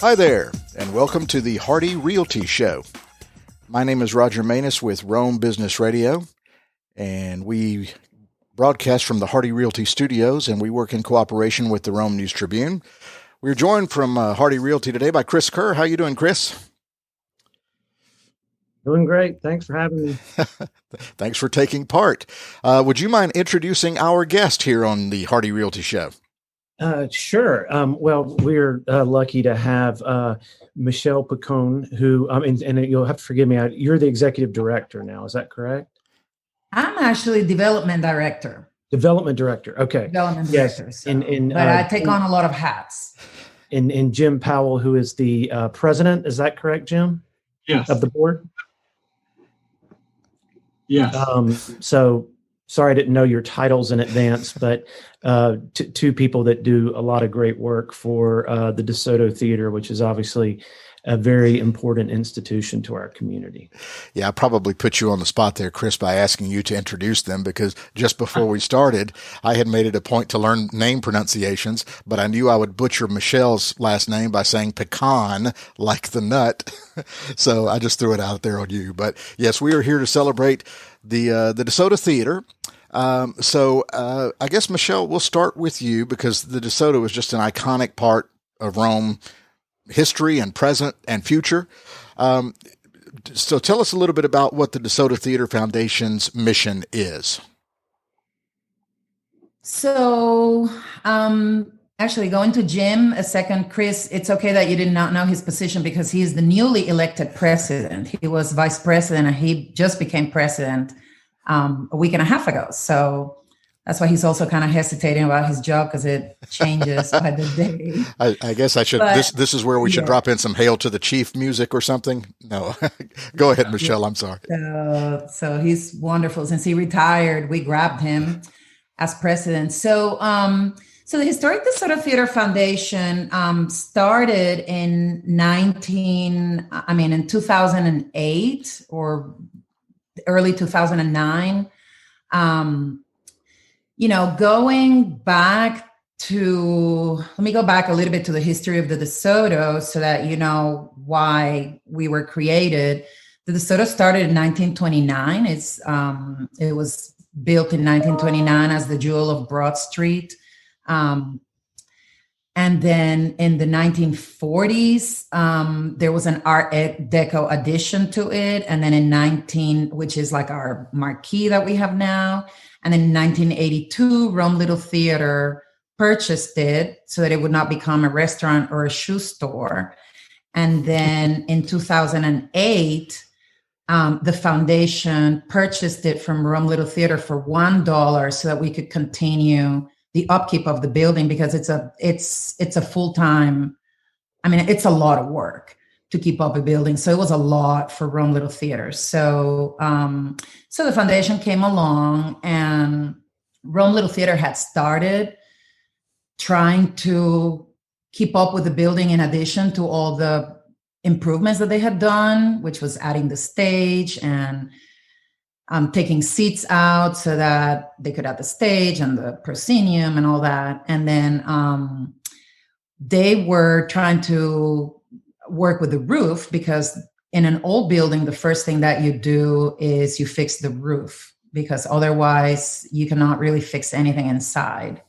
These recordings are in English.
Hi there, and welcome to the Hardy Realty Show. My name is Roger Manus with Rome Business Radio, and we broadcast from the Hardy Realty Studios, and we work in cooperation with the Rome News Tribune. We're joined from Hardy Realty today by Chris Kerr. How you doing, Chris? Doing great. Thanks for having me. Thanks for taking part. Would you mind introducing our guest here on the Hardy Realty Show? Sure. Well, we're lucky to have Michelle Picone, who, and you'll have to forgive me, you're the executive director now. Is that correct? I'm actually development director. Development director. Okay. Development director. Yes. So, but I take on a lot of hats. And Jim Powell, who is the president. Is that correct, Jim? Yes. Of the board? Yes. So sorry I didn't know your titles in advance, but two people that do a lot of great work for the DeSoto Theater, which is obviously a very important institution to our community. Yeah, I probably put you on the spot there, Chris, by asking you to introduce them, because just before we started, I had made it a point to learn name pronunciations, but I knew I would butcher Michelle's last name by saying pecan, like the nut. So I just threw it out there on you. But yes, we are here to celebrate the DeSoto Theater. So I guess, Michelle, we'll start with you, because the DeSoto is just an iconic part of Rome history and present and future. So tell us a little bit about what the DeSoto Theatre Foundation's mission is. So actually, going to Jim a second, Chris, it's okay that you did not know his position, because he is the newly elected president. He was vice president and he just became president a week and a half ago. So that's why he's also kind of hesitating about his job, because it changes by the day. I guess I should. But, this is where we should drop in some "Hail to the Chief" music or something. No, go ahead, Michelle. I'm sorry. So he's wonderful. Since he retired, we grabbed him as president. So the Historic DeSoto Theatre Foundation started in 2008 or early 2009. Going back let me go back a little bit to the history of the DeSoto so that you know why we were created. The DeSoto started in 1929. It was built in 1929 as the Jewel of Broad Street. And then in the 1940s, there was an Art Deco addition to it. And then which is like our marquee that we have now. And then in 1982, Rome Little Theater purchased it so that it would not become a restaurant or a shoe store. And then in 2008, the foundation purchased it from Rome Little Theater for $1 so that we could continue the upkeep of the building, because it's a full-time, it's a lot of work to keep up a building. So it was a lot for Rome Little Theater. So the foundation came along, and Rome Little Theater had started trying to keep up with the building in addition to all the improvements that they had done, which was adding the stage and taking seats out so that they could add the stage and the proscenium and all that. And then they were trying to work with the roof, because in an old building, the first thing that you do is you fix the roof, because otherwise you cannot really fix anything inside.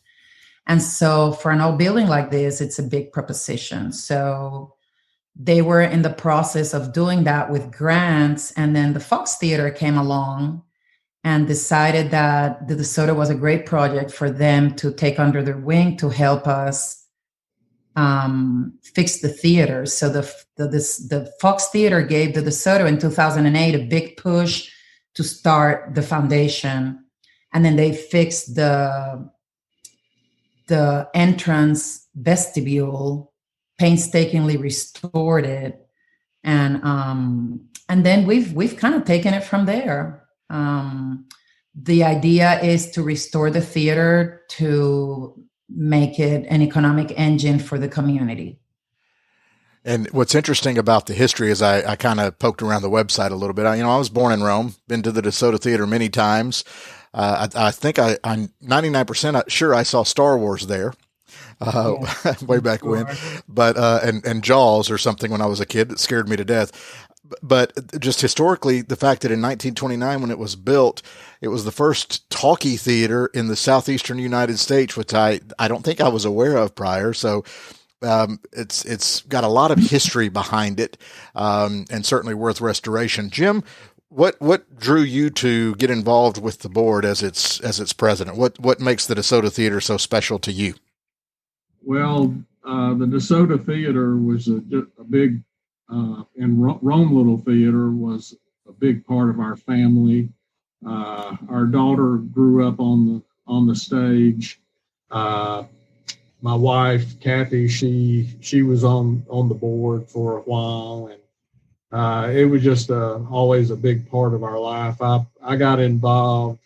And so for an old building like this, it's a big proposition. So they were in the process of doing that with grants. And then the Fox Theater came along and decided that the DeSoto was a great project for them to take under their wing to help us fix the theater. So the Fox Theater gave the DeSoto in 2008 a big push to start the foundation. And then they fixed the entrance vestibule, painstakingly restored it. And then we've kind of taken it from there. The idea is to restore the theater to make it an economic engine for the community. And what's interesting about the history is I kind of poked around the website a little bit. I was born in Rome, been to the DeSoto Theater many times. I think I'm 99% sure I saw Star Wars there. way back when. But and Jaws or something when I was a kid that scared me to death. But just historically, the fact that in 1929, when it was built, it was the first talkie theater in the southeastern United States, which I don't think I was aware of prior. So it's got a lot of history behind it, and certainly worth restoration. Jim, what drew you to get involved with the board as its president? What makes the DeSoto Theater so special to you? Well, the DeSoto Theater was a big, and Rome Little Theater was a big part of our family. Our daughter grew up on the stage. My wife, Kathy, she was on the board for a while, and it was just always a big part of our life. I got involved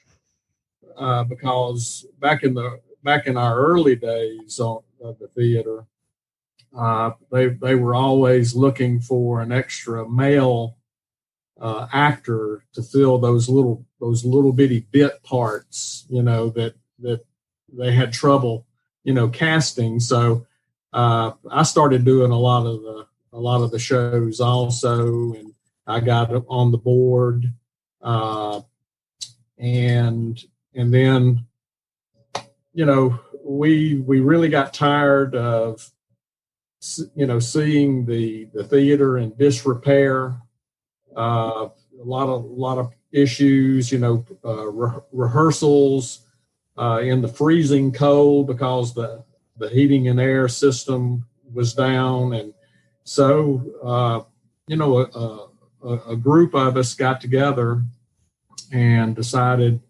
because back in our early days of the theater, they were always looking for an extra male actor to fill those little bitty bit parts, that they had trouble, casting. So I started doing a lot of the shows also, and I got on the board, and then we really got tired of seeing the theater in disrepair, a lot of issues, rehearsals in the freezing cold because the heating and air system was down. And so, a group of us got together and decided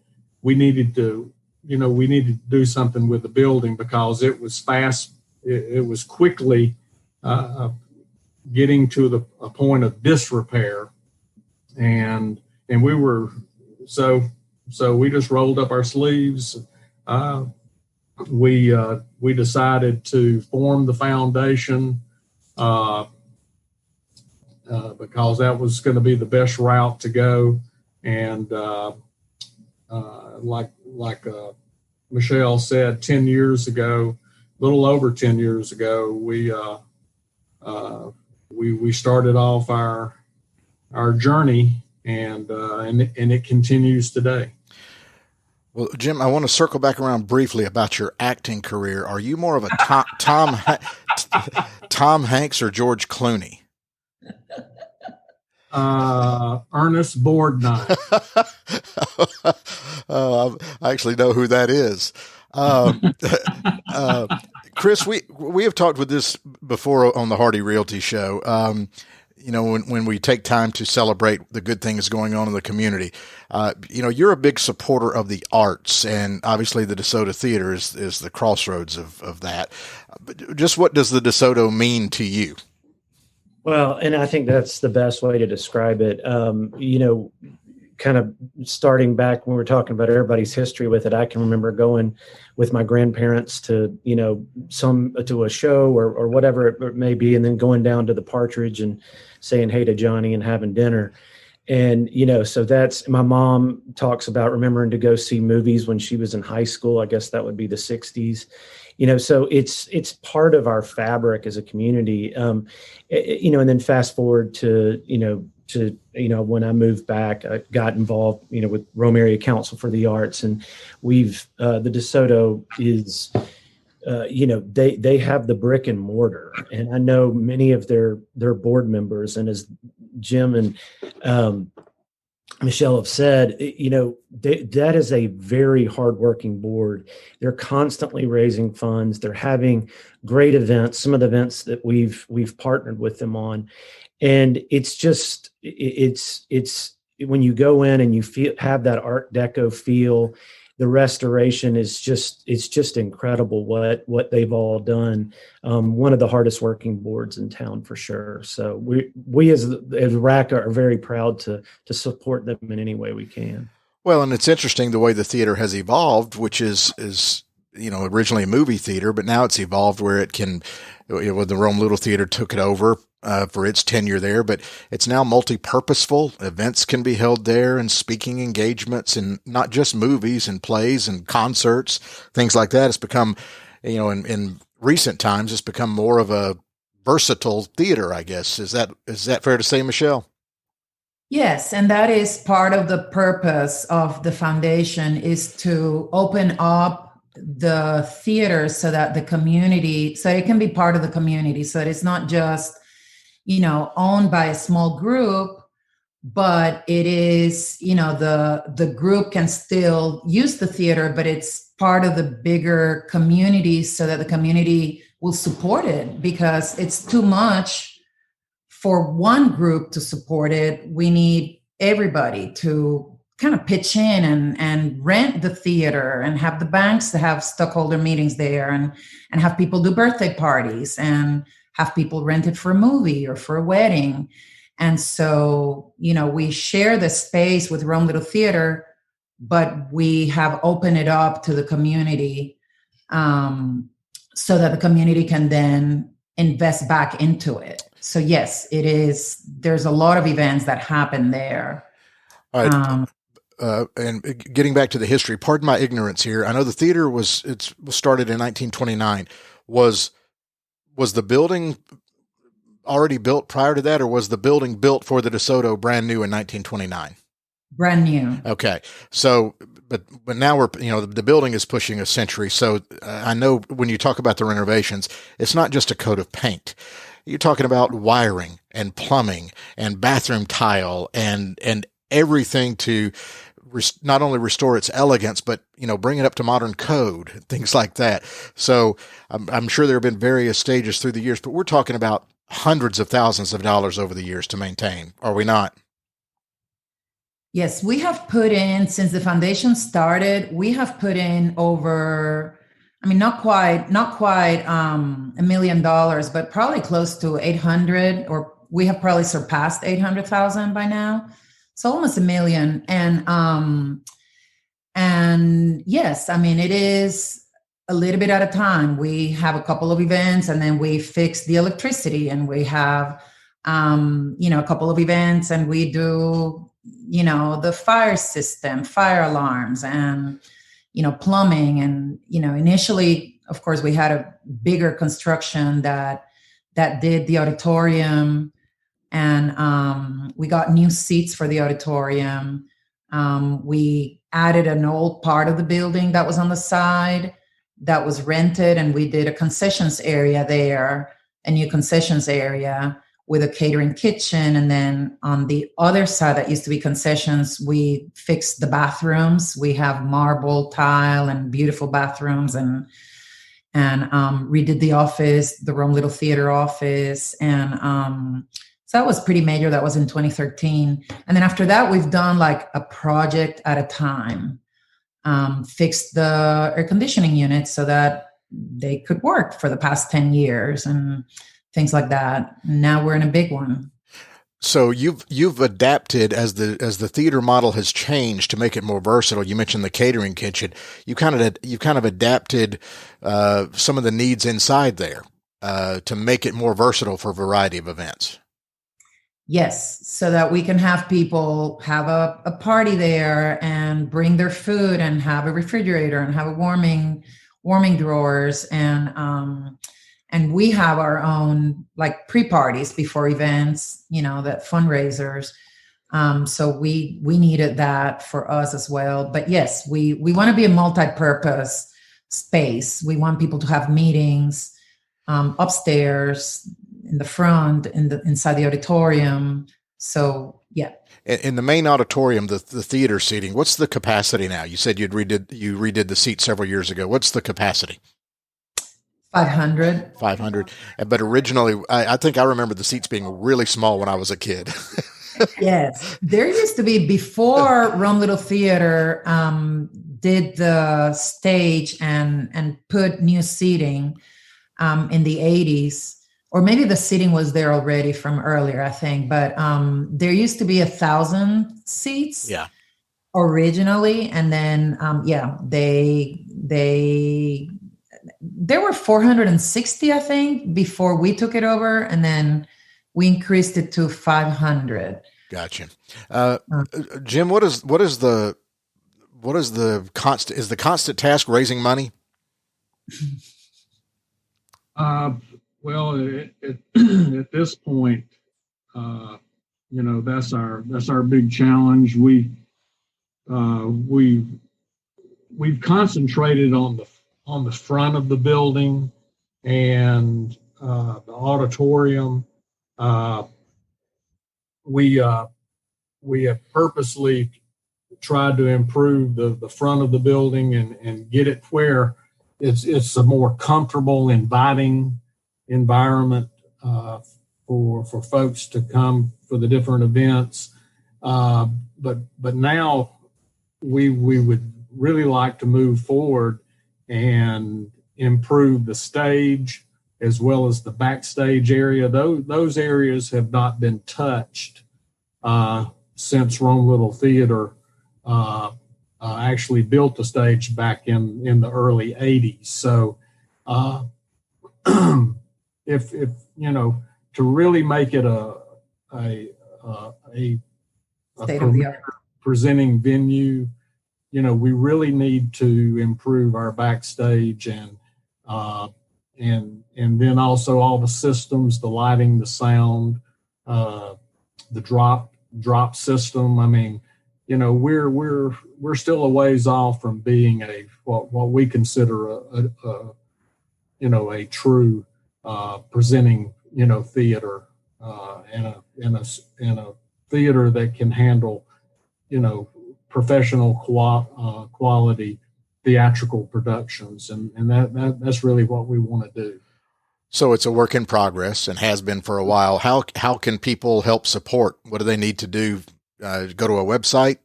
we needed to do something with the building because it was fast. It was quickly getting to a point of disrepair. And we were, so we just rolled up our sleeves. We decided to form the foundation because that was going to be the best route to go. And like Michelle said, 10 years ago, a little over 10 years ago, we started off our journey, and it continues today. Well, Jim, I want to circle back around briefly about your acting career. Are you more of a Tom Hanks or George Clooney? Ernest Borgnine. Oh, I actually know who that is. Chris, we have talked with this before on the Hardy Realty Show. When we take time to celebrate the good things going on in the community, you're a big supporter of the arts, and obviously the DeSoto Theater is the crossroads of that. But just what does the DeSoto mean to you? Well, and I think that's the best way to describe it. Kind of starting back when we were talking about everybody's history with it, I can remember going with my grandparents to, to a show or whatever it may be, and then going down to the Partridge and saying hey to Johnny and having dinner. And, so that's, my mom talks about remembering to go see movies when she was in high school. I guess that would be the 60s. So it's part of our fabric as a community. And then fast forward to when I moved back, I got involved, with Rome Area Council for the Arts, and we've the DeSoto is, they have the brick and mortar, and I know many of their board members, and as Jim and Michelle have said, that is a very hardworking board. They're constantly raising funds. They're having great events. Some of the events that we've partnered with them on. And it's just, it's when you go in and you have that Art Deco feel, the restoration is it's just incredible what they've all done. One of the hardest working boards in town for sure. So we as RACA are very proud to support them in any way we can. Well, and it's interesting the way the theater has evolved, which is originally a movie theater, but now it's evolved where it can, when the Rome Little Theater took it over, for its tenure there, but it's now multi-purposeful. Events can be held there and speaking engagements, and not just movies and plays and concerts, things like that. It's become, in recent times, it's become more of a versatile theater, I guess. Is that fair to say, Michelle? Yes, and that is part of the purpose of the foundation, is to open up the theater so that the community, so it can be part of the community, so that it's not just, owned by a small group, but it is, the group can still use the theater, but it's part of the bigger community so that the community will support it, because it's too much for one group to support it. We need everybody to kind of pitch in and rent the theater, and have the banks to have stockholder meetings there, and have people do birthday parties, and have people rent it for a movie or for a wedding. And so, we share the space with Rome Little Theater, but we have opened it up to the community, so that the community can then invest back into it. So yes, it is. There's a lot of events that happen there. All right. And getting back to the history, pardon my ignorance here. I know the theater was started in 1929. Was the building already built prior to that, or was the building built for the DeSoto brand new in 1929? Brand new. Okay. So, but now we're, the building is pushing a century. So I know when you talk about the renovations, it's not just a coat of paint. You're talking about wiring and plumbing and bathroom tile and everything to not only restore its elegance, but, bring it up to modern code, things like that. So I'm sure there have been various stages through the years, but we're talking about hundreds of thousands of dollars over the years to maintain. Are we not? Yes, we have put in, since the foundation started, we have put in over, not quite $1 million, but probably close to 800, or we have probably surpassed 800,000 by now. So almost $1 million. And yes, it is a little bit at a time. We have a couple of events, and then we fix the electricity, and we have, a couple of events, and we do, the fire system, fire alarms, and, plumbing. And, initially, of course, we had a bigger construction that did the auditorium, and we got new seats for the auditorium. We added an old part of the building that was on the side that was rented, and we did a concessions area there, a new concessions area with a catering kitchen. And then on the other side that used to be concessions, we fixed the bathrooms. We have marble tile and beautiful bathrooms, and redid the office, the Rome Little Theater office. And so that was pretty major. That was in 2013. And then after that, we've done like a project at a time, fixed the air conditioning units so that they could work for the past 10 years and things like that. Now we're in a big one. So you've adapted as the theater model has changed to make it more versatile. You mentioned the catering kitchen. You've kind of adapted some of the needs inside there to make it more versatile for a variety of events. Yes, so that we can have people have a party there and bring their food and have a refrigerator and have a warming drawers, and we have our own like pre-parties before events, that fundraisers. So we needed that for us as well. But yes, we want to be a multi-purpose space. We want people to have meetings upstairs, in the front, inside the auditorium. So yeah. In the main auditorium, the theater seating, what's the capacity now? You said you redid the seats several years ago. What's the capacity? 500. 500. But originally, I think I remember the seats being really small when I was a kid. Yes. There used to be, before Rome Little Theater did the stage and put new seating in the 80s, or maybe the seating was there already from earlier, I think. But there used to be 1,000 seats. Yeah. Originally, and then there were 460, I think, before we took it over, and then we increased it to 500. Gotcha. Jim, what is the constant task raising money? Well, at this point, that's our big challenge. We've concentrated on the front of the building and the auditorium. We have purposely tried to improve the front of the building and get it where it's a more comfortable, inviting environment for folks to come for the different events. But now we would really like to move forward and improve the stage as well as the backstage area. Those areas have not been touched since Rome Little Theater actually built the stage back in the early 80s. So if to really make it a premier presenting venue, we really need to improve our backstage and then also all the systems, the lighting, the sound, the drop system. I mean, we're still a ways off from being what we consider a true presenting theater and a theater that can handle professional quality theatrical productions, and that's really what we want to do. So it's a work in progress and has been for a while. How can people help support? What do they need to do? Go to a website?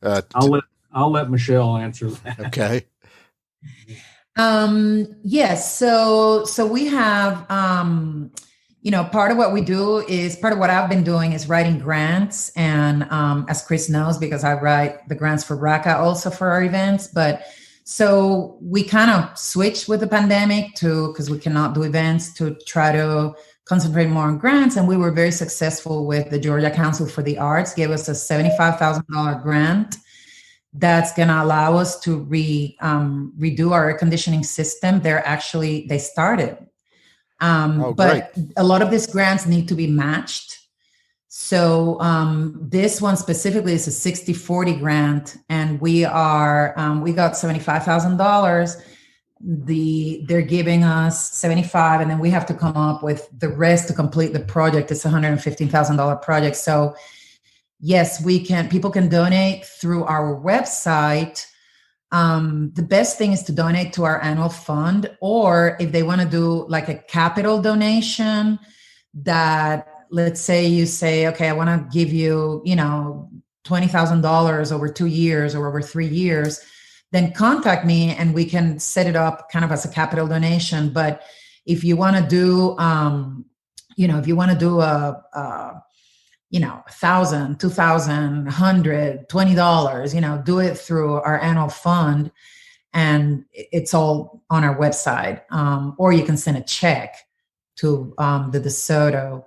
I'll let Michelle answer that. Okay. Yes. So we have, part of what we do is part of what I've been doing is writing grants. And as Chris knows, because I write the grants for RACA also for our events. But so we kind of switched with the pandemic because we cannot do events, to try to concentrate more on grants. And we were very successful with the Georgia Council for the Arts, gave us a $75,000 grant that's going to allow us to redo our air conditioning system. They started. But great. A lot of these grants need to be matched. So this one specifically is a 60-40 grant, and we got $75,000. They're giving us 75, and then we have to come up with the rest to complete the project. It's a $115,000 project. So yes, people can donate through our website. The best thing is to donate to our annual fund, or if they want to do like a capital donation, that let's say you say, okay, I want to give you, $20,000 over 2 years or over 3 years, then contact me and we can set it up kind of as a capital donation. But if you want to do, $1,000, $2,000, $100, $20, do it through our annual fund, and it's all on our website. Or you can send a check to the DeSoto,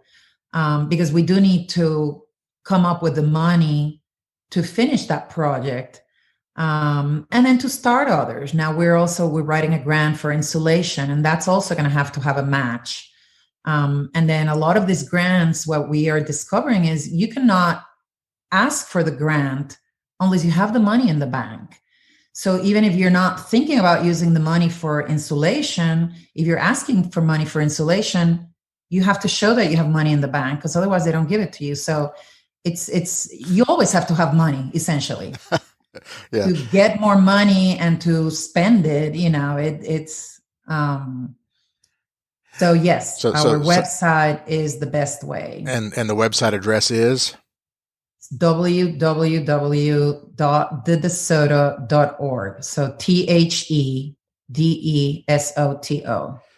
because we do need to come up with the money to finish that project, and then to start others. Now we're writing a grant for insulation, and that's also going to have a match. And then a lot of these grants, what we are discovering is you cannot ask for the grant unless you have the money in the bank. So even if you're not thinking about using the money for insulation, if you're asking for money for insulation, you have to show that you have money in the bank, because otherwise they don't give it to you. So you always have to have money, essentially. Yeah. To get more money and to spend it, so yes, our website is the best way. And the website address is? www.thedesoto.org. So THEDESOTO,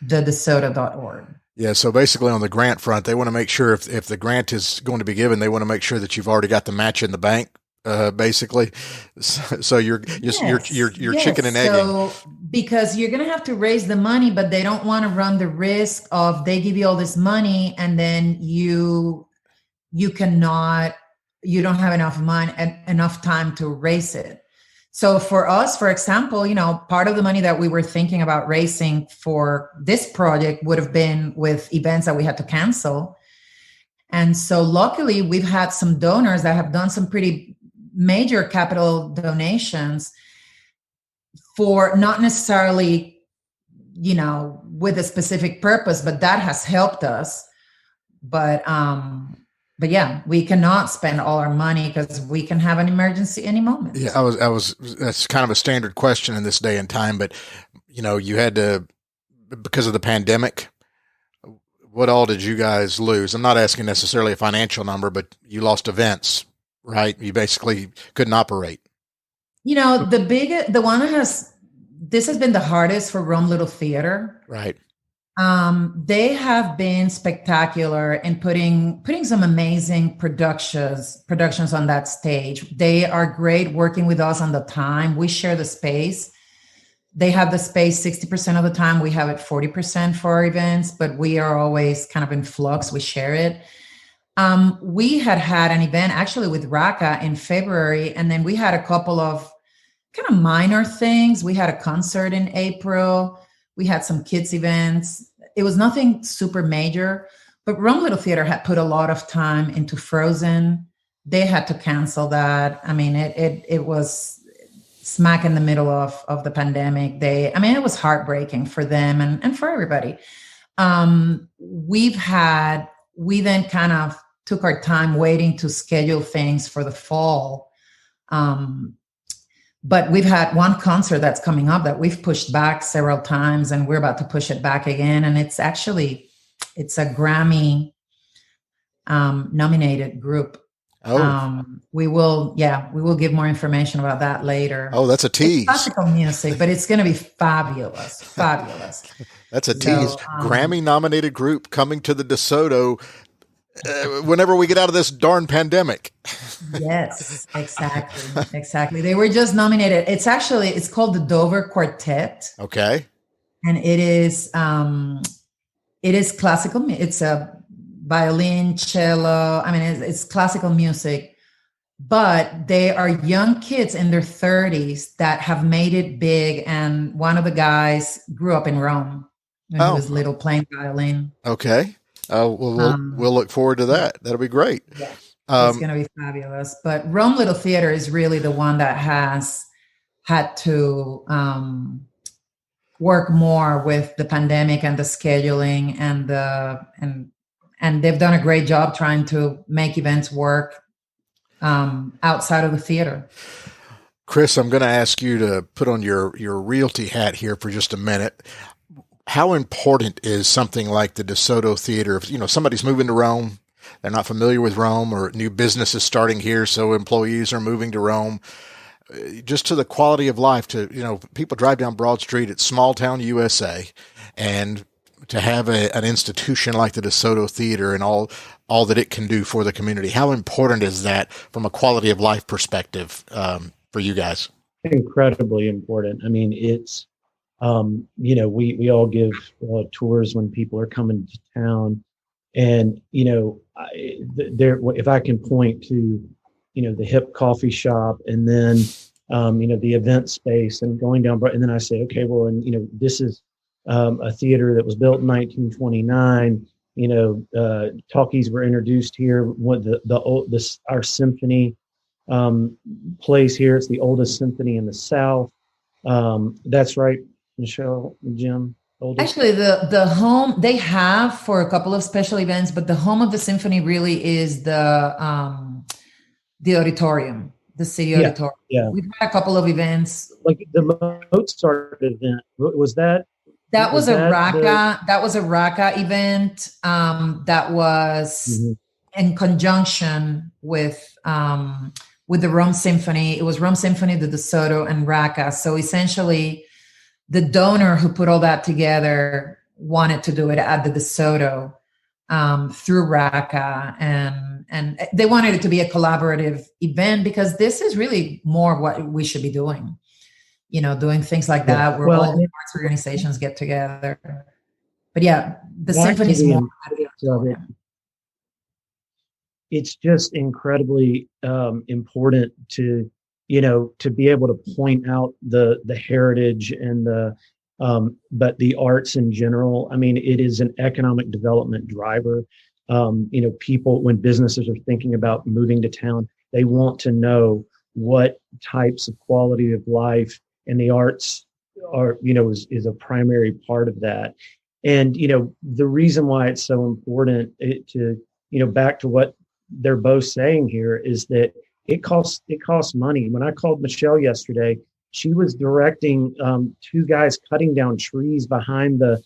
thedesoto.org. Yeah. So basically on the grant front, they want to make sure if the grant is going to be given, they want to make sure that you've already got the match in the bank. Basically, so you're chicken and egging. So, because you're going to have to raise the money, but they don't want to run the risk of they give you all this money and then you don't have enough time to raise it. So for us, for example, part of the money that we were thinking about raising for this project would have been with events that we had to cancel. And so luckily we've had some donors that have done some pretty major capital donations for not necessarily, with a specific purpose, but that has helped us. But yeah, we cannot spend all our money because we can have an emergency any moment. Yeah, that's kind of a standard question in this day and time, but you had to, because of the pandemic, what all did you guys lose? I'm not asking necessarily a financial number, but you lost events, right? You basically couldn't operate. The one this has been the hardest for Rome Little Theater. Right. They have been spectacular in putting some amazing productions on that stage. They are great working with us on the time. We share the space. They have the space 60% of the time. We have it 40% for our events, but we are always kind of in flux. We share it. We had an event actually with Raka in February, and then we had a couple of kind of minor things. We had a concert in April. We had some kids events. It was nothing super major, but Rome Little Theater had put a lot of time into Frozen. They had to cancel that. I mean, it was smack in the middle of the pandemic. It was heartbreaking for them and for everybody. We then kind of took our time waiting to schedule things for the fall. But we've had one concert that's coming up that we've pushed back several times, and we're about to push it back again. And it's a Grammy nominated group. Oh, we will give more information about that later. Oh, that's a tease. It's classical music, but it's going to be fabulous. Fabulous. That's a tease. Grammy nominated group coming to the DeSoto whenever we get out of this darn pandemic. Yes, exactly. They were just nominated. It's called the Dover Quartet. Okay. And it is classical. It's a violin, cello. It's classical music, but they are young kids in their 30s that have made it big. And one of the guys grew up in Rome when he was little, playing violin. Okay. We'll look forward to that. That'll be great. Yeah, it's going to be fabulous. But Rome Little Theater is really the one that has had to work more with the pandemic and the scheduling and they've done a great job trying to make events work outside of the theater. Chris, I'm going to ask you to put on your realty hat here for just a minute. How important is something like the DeSoto Theater? If somebody's moving to Rome, they're not familiar with Rome, or new business is starting here, so employees are moving to Rome. Just to the quality of life, people drive down Broad Street, it's small town USA, and to have an institution like the DeSoto Theater and all that it can do for the community, how important is that from a quality of life perspective for you guys? Incredibly important. It's we all give tours when people are coming to town, and if I can point to the hip coffee shop, and then the event space, and going down, and then I say, okay, well, and this is a theater that was built in 1929. Talkies were introduced here. What our symphony plays here. It's the oldest symphony in the South. That's right, Michelle and Jim. Oldest. Actually, the home they have for a couple of special events, but the home of the symphony really is the auditorium, the city auditorium. Yeah. We've had a couple of events. Like the Mozart event. Was that? That was a Raka event that was in conjunction with the Rome Symphony. It was Rome Symphony, the DeSoto, and Raka. So essentially, the donor who put all that together wanted to do it at the DeSoto through Raka, and they wanted it to be a collaborative event because this is really more what we should be doing. Doing things like that where all the arts organizations get together. But yeah, the symphony is more. It's just incredibly important to to be able to point out the heritage and but the arts in general. I mean, it is an economic development driver. People, when businesses are thinking about moving to town, they want to know what types of quality of life, and the arts are, is a primary part of that. And, the reason why it's so important to, back to what they're both saying here, is that it costs money. When I called Michelle yesterday, she was directing two guys cutting down trees behind the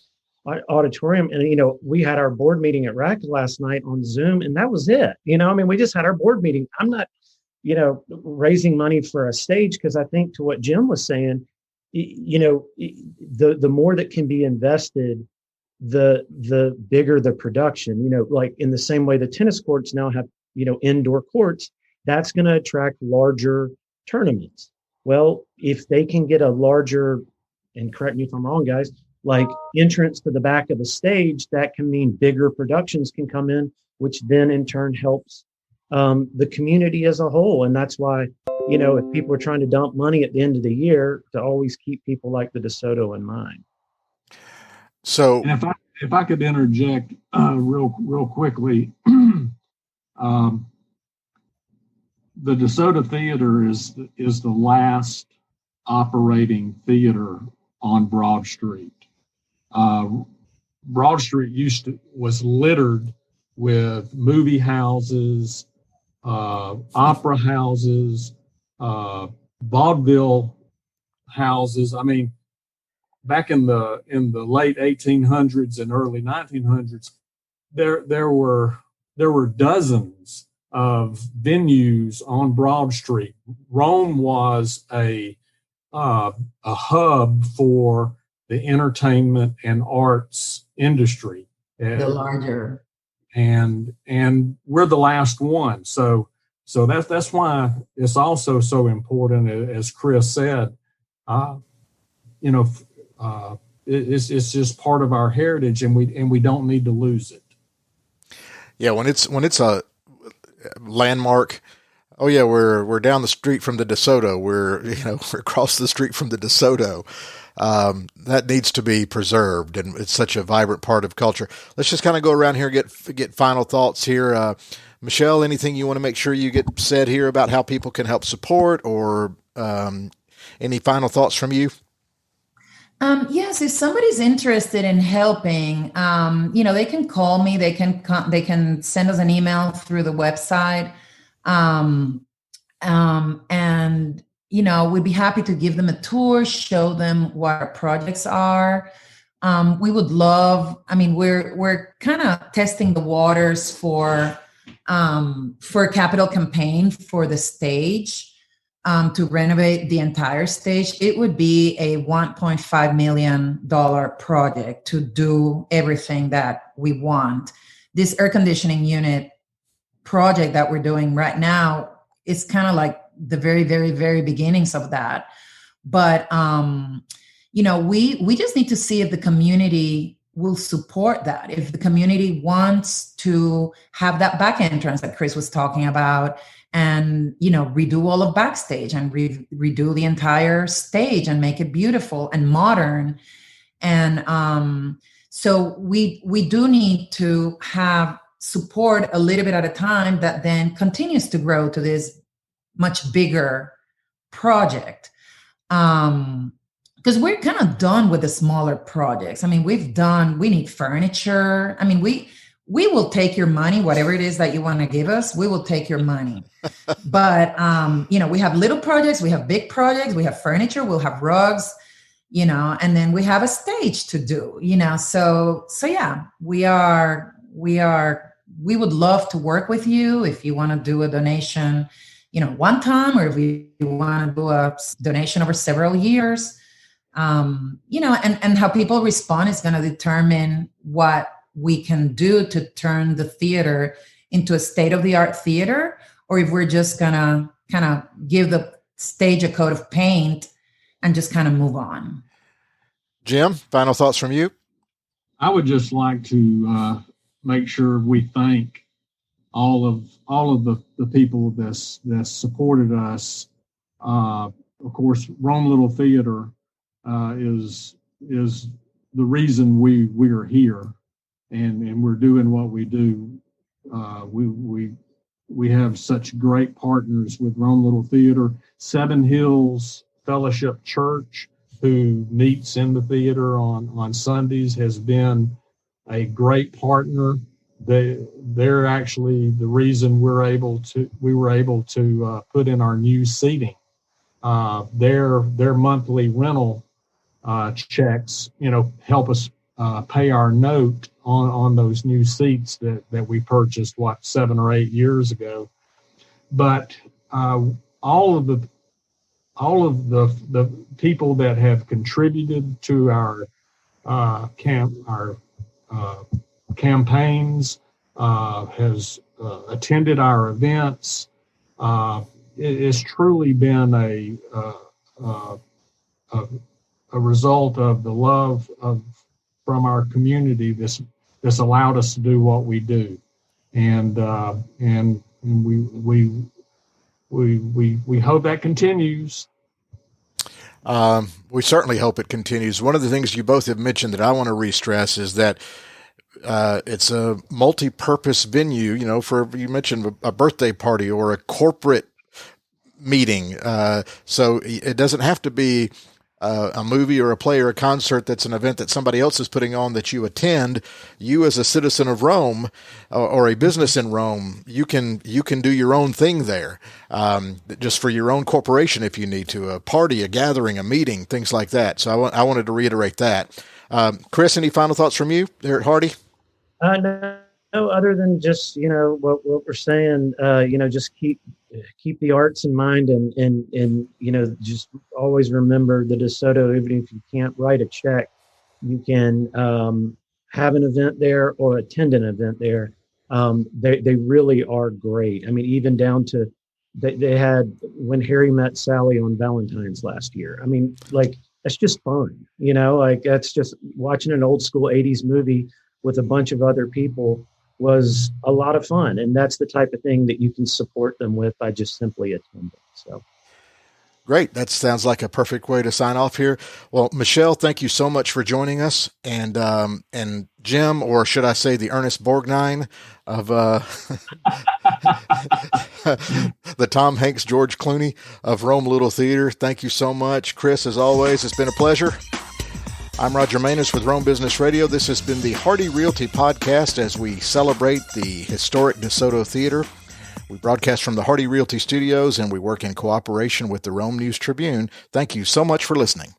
auditorium. And, we had our board meeting at RAC last night on Zoom, and that was it. We just had our board meeting. I'm not, raising money for a stage, because I think, to what Jim was saying, the more that can be invested, the bigger the production. Like in the same way the tennis courts now have, indoor courts, that's going to attract larger tournaments. Well, if they can get a larger, and correct me if I'm wrong, guys, like entrance to the back of the stage, that can mean bigger productions can come in, which then in turn helps the community as a whole. And that's why, if people are trying to dump money at the end of the year, to always keep people like the DeSoto in mind. So, and if I could interject real quickly, the DeSoto Theater is the last operating theater on Broad Street. Broad Street was littered with movie houses, opera houses, vaudeville houses. I mean, back in the late 1800s and early 1900s, there were dozens of venues on Broad Street. Rome was a hub for the entertainment and arts industry. The larger. And we're the last one. So that's why it's also so important, as Chris said. It's just part of our heritage, and we don't need to lose it. Yeah, when it's a landmark. Oh yeah, we're down the street from the DeSoto. We're across the street from the DeSoto. That needs to be preserved, and it's such a vibrant part of culture. Let's just kind of go around here and get final thoughts here. Michelle, anything you want to make sure you get said here about how people can help support, or any final thoughts from you? Yes, if somebody's interested in helping, they can call me. They can send us an email through the website, and we'd be happy to give them a tour, show them what our projects are. We would love. I mean, we're kind of testing the waters for a capital campaign for the stage. To renovate the entire stage. It would be a $1.5 million project to do everything that we want. This air conditioning unit project that we're doing right now is kind of like the very, very, very beginnings of that. But, we just need to see if the community will support that. If the community wants to have that back entrance that Chris was talking about, and redo all of backstage and redo the entire stage and make it beautiful and modern. And so we do need to have support a little bit at a time that then continues to grow to this much bigger project. Because we're kind of done with the smaller projects. I mean, we need furniture. I mean, we will take your money, whatever it is that you want to give us, we will take your money. But, we have little projects, we have big projects, we have furniture, we'll have rugs, and then we have a stage to do, So yeah, we would love to work with you if you want to do a donation, one time, or if you want to do a donation over several years, and how people respond is going to determine what we can do to turn the theater into a state-of-the-art theater, or if we're just gonna kind of give the stage a coat of paint and just kind of move on. Jim, final thoughts from you? I would just like to make sure we thank all of the people that supported us Of course, Rome Little Theater is the reason we are here, and we're doing what we do. We have such great partners with Rome Little Theater. Seven Hills Fellowship Church, who meets in the theater on Sundays, has been a great partner. They're actually the reason we were able to put in our new seating. Their monthly rental checks, help us pay our note on those new seats that we purchased 7 or 8 years ago. But all of the people that have contributed to our campaigns, has attended our events. It's truly been a result of the love from our community that's allowed us to do what we do, and we hope that continues. We certainly hope it continues. One of the things you both have mentioned that I want to re-stress is that it's a multi-purpose venue, you mentioned a birthday party or a corporate meeting. So it doesn't have to be a movie or a play or a concert that's an event that somebody else is putting on that you attend. You, as a citizen of Rome or a business in Rome, you can do your own thing there, just for your own corporation if you need to, a party, a gathering, a meeting, things like that. So I wanted to reiterate that. Chris, any final thoughts from you there at Hardy? No, other than just, what we're saying, just keep the arts in mind and just always remember the DeSoto. Even if you can't write a check, you can have an event there or attend an event there. They really are great. I mean, even down to they had When Harry Met Sally on Valentine's last year. I mean, that's just fun, that's just watching an old school 80s movie with a bunch of other people was a lot of fun. And that's the type of thing that you can support them with by just simply attending. So great. That sounds like a perfect way to sign off here. Well, Michelle, thank you so much for joining us. And Jim, or should I say the Ernest Borgnine of the Tom Hanks, George Clooney of Rome Little Theater. Thank you so much. Chris, as always, it's been a pleasure. I'm Roger Manus with Rome Business Radio. This has been the Hardy Realty Podcast as we celebrate the historic DeSoto Theater. We broadcast from the Hardy Realty Studios and we work in cooperation with the Rome News Tribune. Thank you so much for listening.